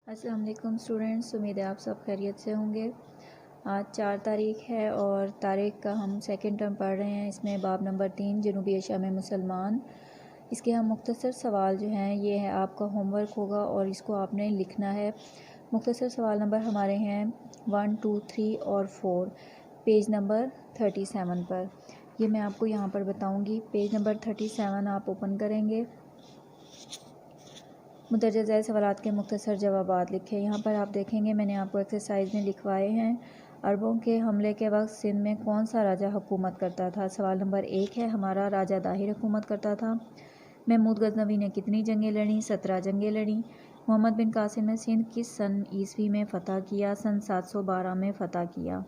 अस्सलाम वालेकुम स्टूडेंट्स, उम्मीद है आप सब खैरियत से होंगे। आज 4 तारीख है और तारीख का हम सेकंड टर्म पढ़ रहे हैं। इसमें बाब नंबर 3 जनूबी एशिया में मुसलमान। इसके हम मुख्तसर सवाल जो हैं ये है आपका होमवर्क होगा और इसको आपने लिखना है। मुख्तसर सवाल नंबर हमारे हैं 1, 2, 3 और 4 पेज नंबर 37 पर। ये मैं आपको यहाँ पर बताऊँगी। पेज नंबर 37 आप ओपन करेंगे। मुदर्रजा झैल सवालात के मुख्तसर जवाबात लिखे। यहाँ पर आप देखेंगे मैंने आपको एक्सरसाइज में लिखवाए हैं। अरबों के हमले के वक्त सिंध में कौन सा राजा हुकूमत करता था। सवाल नंबर 1 है हमारा, राजा दाहिर हुकूमत करता था। महमूद गजनवी ने कितनी जंगें लड़ी? 17 जंगें लड़ी। मोहम्मद बिन कासिम ने सिंध किस सन ईस्वी में फ़तह किया? सन 712 में फ़तह किया।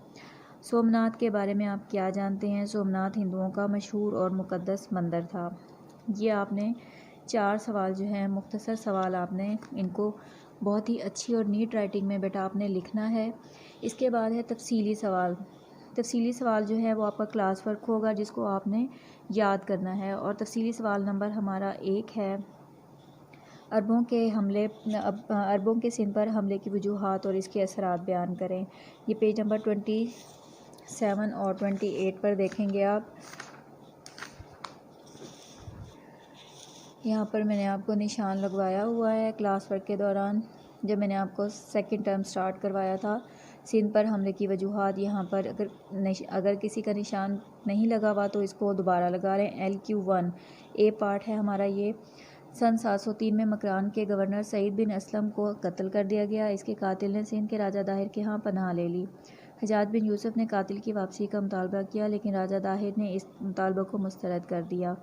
सोमनाथ के बारे में आप क्या जानते हैं? सोमनाथ हिंदुओं का मशहूर और मुक़द्दस मंदिर था। ये आपने 4 सवाल जो हैं मुख्तसर सवाल आपने इनको बहुत ही अच्छी और नीट राइटिंग में बेटा आपने लिखना है। इसके बाद है तफसीली सवाल। तफसीली सवाल जो है वो आपका क्लास वर्क होगा जिसको आपने याद करना है। और तफसीली सवाल नंबर हमारा 1 है अरबों के सिंध पर हमले की वजूहात और इसके असरात बयान करें। ये पेज नंबर 27 और 28 पर देखेंगे आप। यहाँ पर मैंने आपको निशान लगवाया हुआ है क्लास वर्क के दौरान जब मैंने आपको सेकंड टर्म स्टार्ट करवाया था। सिंध पर हमले की वजूहात यहाँ पर अगर किसी का निशान नहीं लगा हुआ तो इसको दोबारा लगा लें। LQ1 ए पार्ट है हमारा। ये सन 703 में मकरान के गवर्नर सईद बिन असलम को कत्ल कर दिया गया। इसके कातिल ने सिंध के राजा दाहिर के यहाँ पनाह ले ली। हजाज बिन यूसुफ ने कातिल की वापसी का मुतालबा किया लेकिन राजा दाहिर ने इस मुतालबे को मुस्तरद कर दिया।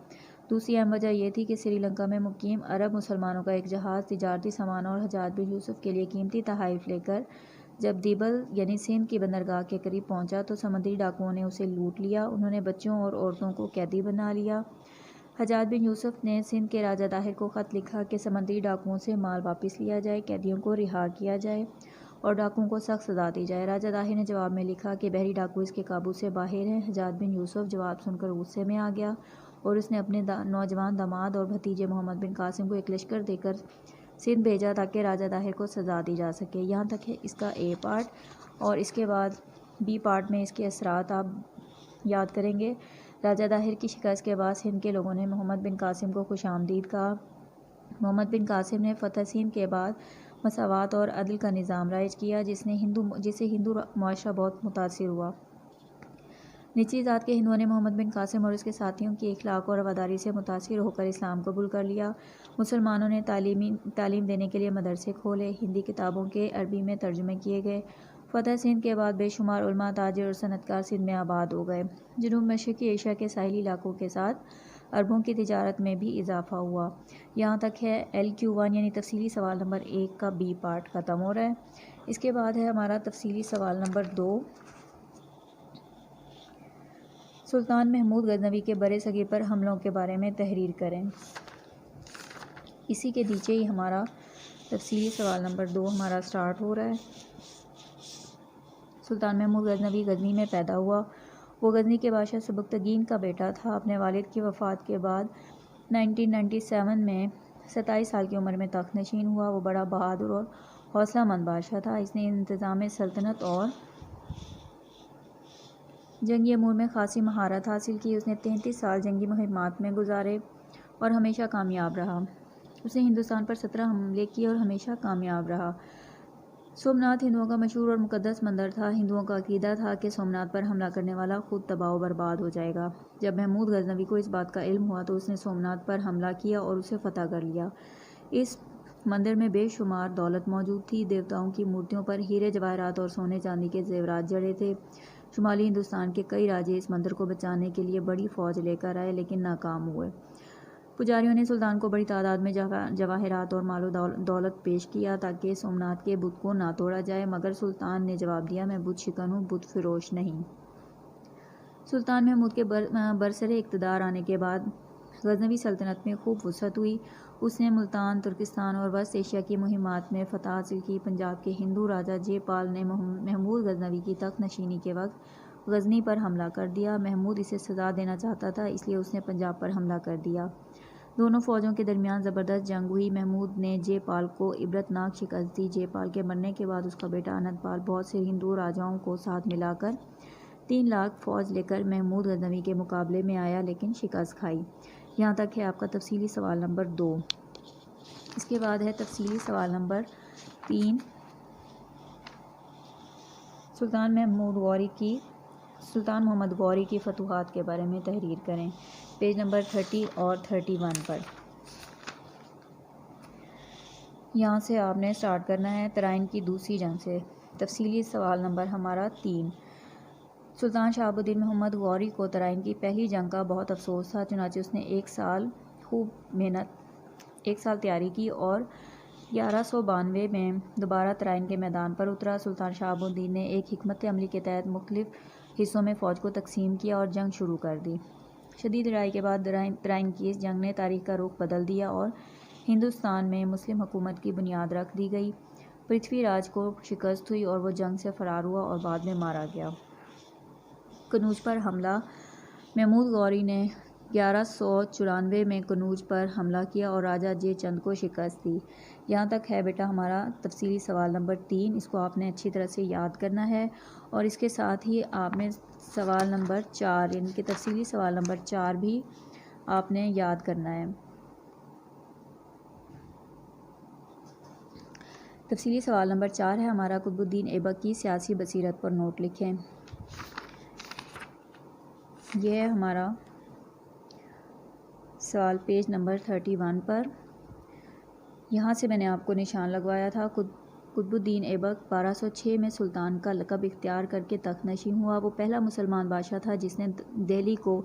दूसरी अहम वजह यह थी कि श्रीलंका में मुकीम अरब मुसलमानों का एक जहाज़ तिजारती सामान और हजाज बिन यूसुफ के लिए कीमती तहाइफ लेकर जब दीबल यानी सिंध की बंदरगाह के करीब पहुंचा तो समुद्री डाकुओं ने उसे लूट लिया। उन्होंने बच्चों और औरतों को कैदी बना लिया। हजाज बिन यूसुफ ने सिंध के राजा दाहिर को ख़त लिखा कि समुद्री डाकुओं से माल वापस लिया जाए, कैदियों को रिहा किया जाए और डाकुओं को सख्त सजा दी जाए। राजा दाहिर ने जवाब में लिखा कि बहरी डाकू इसके काबू से बाहर हैं। हजाज बिन यूसुफ जवाब सुनकर गुस्से में आ गया और उसने अपने नौजवान दामाद और भतीजे मोहम्मद बिन कासिम को एक लश्कर देकर सिंध भेजा ताकि राजा दाहिर को सज़ा दी जा सके। यहाँ तक है इसका ए पार्ट। और इसके बाद बी पार्ट में इसके असरात आप याद करेंगे। राजा दाहिर की शिकस्त के बाद सिंध के लोगों ने मोहम्मद बिन कासिम को खुशामदीद कहा। मोहम्मद बिन कासिम ने फ़तह सिंध के बाद मसावात और अदल का निज़ाम राइज किया जिससे हिंदू मुआशरा बहुत मुतासिर हुआ। निचली ज़ात के हिंदुओं ने मोहम्मद बिन कासिम और उसके साथियों की इखलाक और रवादारी से मुतासिर होकर इस्लाम कबूल कर लिया। मुसलमानों ने तालीम देने के लिए मदरसे खोले। हिंदी किताबों के अरबी में तर्जुमे किए गए। फ़तह सिंध के बाद बेशुमार उलमा, ताजिर और सनतकार सिंध में आबाद हो गए। जनूब मशरक़ी एशिया के साहिली इलाकों के साथ अरबों की तिजारत में भी इजाफा हुआ। यहाँ तक है LQ1 यानी तफसीली सवाल नंबर 1 का बी पार्ट ख़त्म हो रहा है। इसके बाद है हमारा तफसीली सवाल नंबर 2। सुल्तान महमूद गजनवी के बरे सगीर पर हमलों के बारे में तहरीर करें। इसी के नीचे ही हमारा तफसीली सवाल नंबर 2 हमारा स्टार्ट हो रहा है। सुल्तान महमूद गजनवी गजनी में पैदा हुआ। वो गजनी के बादशाह सबकतगीन का बेटा था। अपने वालिद की वफ़ात के बाद 1997 में 27 साल की उम्र में तख्त नशीन हुआ। वो बड़ा बहादुर और हौसलामंद बादशाह था। इसने इंतज़ाम सल्तनत और जंगी अमूर में खासी महारत हासिल की। उसने 33 साल जंगी मुहिमात में गुजारे और हमेशा कामयाब रहा। उसने हिंदुस्तान पर 17 हमले किए और हमेशा कामयाब रहा। सोमनाथ हिंदुओं का मशहूर और मुक़द्दस मंदिर था। हिंदुओं का अक़ीदा था कि सोमनाथ पर हमला करने वाला खुद तबाह व बर्बाद हो जाएगा। जब महमूद गजनवी को इस बात का इल्म हुआ तो उसने सोमनाथ पर हमला किया और उसे फ़तह कर लिया। इस मंदिर में बेशुमार दौलत मौजूद थी। देवताओं की मूर्तियों पर हीरे जवाहरात और सोने चांदी के जेवरात जड़े थे। शुमाली हिंदुस्तान के कई राजे इस मंदिर को बचाने के लिए बड़ी फ़ौज लेकर आए लेकिन नाकाम हुए। पुजारियों ने सुल्तान को बड़ी तादाद में जवाहरात और मालो दौलत पेश किया ताकि सोमनाथ के बुत को ना तोड़ा जाए, मगर सुल्तान ने जवाब दिया, मैं बुत शिकन हूँ, बुत फिरोश नहीं। सुल्तान महमूद के बरसरे इक़्तिदार आने के बाद गजनवी सल्तनत में खूब वसअत हुई। उसने मुल्तान, तुर्किस्तान और वस्त एशिया की मुहिमात में फ़तह हासिल की। पंजाब के हिंदू राजा जयपाल ने महमूद गजनवी की तख्त नशीनी के वक्त गजनी पर हमला कर दिया। महमूद इसे सज़ा देना चाहता था इसलिए उसने पंजाब पर हमला कर दिया। دونوں فوجوں کے درمیان زبردست جنگ ہوئی۔ محمود نے جے پال کو عبرتناک شکست دی۔ جے پال کے مرنے کے بعد اس کا بیٹا انند پال بہت سے ہندو راجاؤں کو ساتھ ملا کر 3 لاکھ فوج لے کر محمود غزنوی کے مقابلے میں آیا لیکن شکست کھائی۔ یہاں تک ہے آپ کا تفصیلی سوال نمبر 2۔ اس کے بعد ہے تفصیلی سوال نمبر 3۔ سلطان محمد غوری کی فتوحات کے بارے میں تحریر کریں، پیج نمبر 30 اور 31 پر۔ یہاں سے آپ نے سٹارٹ کرنا ہے ترائن کی دوسری جنگ سے۔ تفصیلی سوال نمبر ہمارا 3۔ سلطان شہاب الدین محمد غوری کو ترائن کی پہلی جنگ کا بہت افسوس تھا، چنانچہ اس نے 1 سال تیاری کی اور 1192 میں دوبارہ ترائن کے میدان پر اترا۔ سلطان شہاب الدین نے ایک حکمت عملی کے تحت مختلف حصوں میں فوج کو تقسیم کیا اور جنگ شروع کر دی۔ شدید لڑائی کے بعد ترائن کی اس جنگ نے تاریخ کا رخ بدل دیا اور ہندوستان میں مسلم حکومت کی بنیاد رکھ دی گئی۔ پرتھوی راج کو شکست ہوئی اور وہ جنگ سے فرار ہوا اور بعد میں مارا گیا۔ قنوج پر حملہ۔ محمود غوری نے 1194 میں قنوج پر حملہ کیا اور راجہ جے چند کو شکست دی۔ یہاں تک ہے بیٹا ہمارا تفصیلی سوال نمبر 3۔ اس کو آپ نے اچھی طرح سے یاد کرنا ہے اور اس کے ساتھ ہی آپ نے سوال نمبر 4 یعنی کہ تفصیلی سوال نمبر 4 بھی آپ نے یاد کرنا ہے۔ تفصیلی سوال نمبر 4 ہے ہمارا قطب الدین ایبک کی سیاسی بصیرت پر نوٹ لکھیں۔ یہ ہے ہمارا سوال پیج نمبر 31 پر۔ یہاں سے میں نے آپ کو نشان لگوایا تھا۔ قطب الدین ایبک 1206 میں سلطان کا لقب اختیار کر کے تخت نشین ہوا۔ وہ پہلا مسلمان بادشاہ تھا جس نے دہلی کو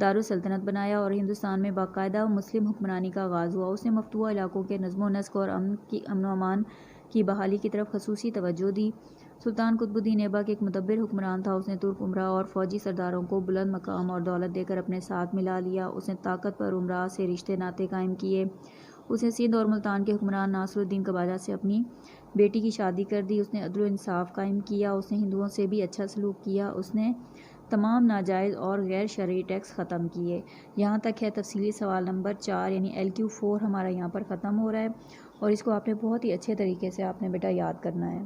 دارالسلطنت بنایا اور ہندوستان میں باقاعدہ مسلم حکمرانی کا آغاز ہوا۔ اس نے مفتوحہ علاقوں کے نظم و نسق اور امن و امان کی بحالی کی طرف خصوصی توجہ دی۔ سلطان قطب الدین ایبک ایک مدبر حکمران تھا۔ اس نے ترک امراء اور فوجی سرداروں کو بلند مقام اور دولت دے کر اپنے ساتھ ملا لیا۔ اس نے طاقتور امراء سے رشتے ناطے قائم کیے۔ اس نے سندھ اور ملتان کے حکمران ناصر الدین قباجہ سے اپنی بیٹی کی شادی کر دی۔ اس نے عدل و انصاف قائم کیا۔ اس نے ہندوؤں سے بھی اچھا سلوک کیا۔ اس نے تمام ناجائز اور غیر شرعی ٹیکس ختم کیے۔ یہاں تک ہے تفصیلی سوال نمبر 4 یعنی LQ4 ہمارا یہاں پر ختم ہو رہا ہے اور اس کو آپ نے بہت ہی اچھے طریقے سے آپ نے بیٹا یاد کرنا ہے۔